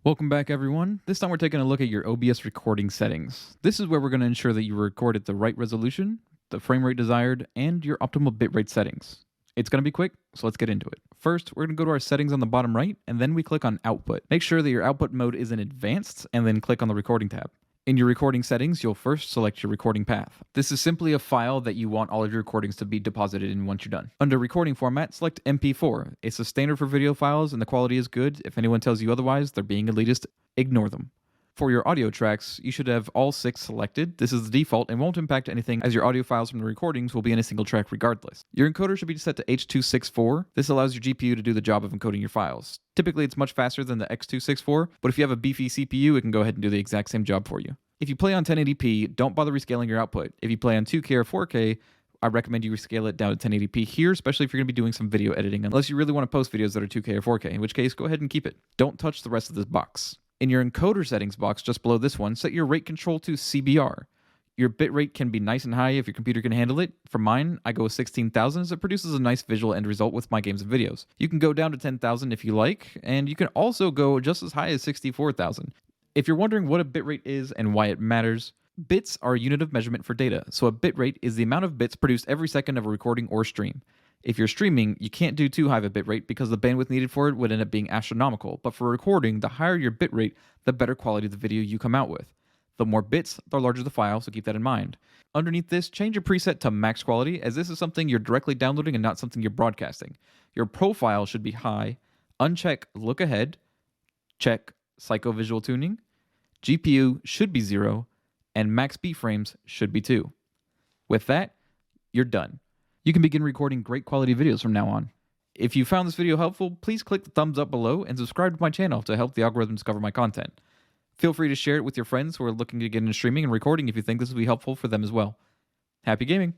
Welcome back, everyone. This time we're taking a look at your OBS recording settings. This is where we're going to ensure that you record at the right resolution, the frame rate desired, and your optimal bitrate settings. It's going to be quick, so let's get into it. First, we're going to go to our settings on the bottom right, and then we click on Output. Make sure that your output mode is in Advanced, and then click on the Recording tab. In your recording settings, you'll first select your recording path. This is simply a file that you want all of your recordings to be deposited in once you're done. Under recording format, select MP4. It's a standard for video files and the quality is good. If anyone tells you otherwise, they're being elitist. Ignore them. For your audio tracks, you should have all 6 selected. This is the default and won't impact anything as your audio files from the recordings will be in a single track regardless. Your encoder should be set to H.264. This allows your GPU to do the job of encoding your files. Typically, it's much faster than the X.264, but if you have a beefy CPU, it can go ahead and do the exact same job for you. If you play on 1080p, don't bother rescaling your output. If you play on 2K or 4K, I recommend you rescale it down to 1080p here, especially if you're going to be doing some video editing, unless you really want to post videos that are 2K or 4K, in which case, go ahead and keep it. Don't touch the rest of this box. In your encoder settings box just below this one, set your rate control to CBR. Your bitrate can be nice and high if your computer can handle it. For mine, I go with 16,000 as it produces a nice visual end result with my games and videos. You can go down to 10,000 if you like, and you can also go just as high as 64,000. If you're wondering what a bitrate is and why it matters, bits are a unit of measurement for data, so a bitrate is the amount of bits produced every second of a recording or stream. If you're streaming, you can't do too high of a bitrate because the bandwidth needed for it would end up being astronomical, but for recording, the higher your bitrate, the better quality of the video you come out with. The more bits, the larger the file, so keep that in mind. Underneath this, change your preset to max quality, as this is something you're directly downloading and not something you're broadcasting. Your profile should be high, uncheck look ahead, check psycho-visual tuning, GPU should be 0, and max beat frames should be 2. With that, you're done. You can begin recording great quality videos from now on. If you found this video helpful, please click the thumbs up below and subscribe to my channel to help the algorithm discover my content. Feel free to share it with your friends who are looking to get into streaming and recording if you think this will be helpful for them as well. Happy gaming!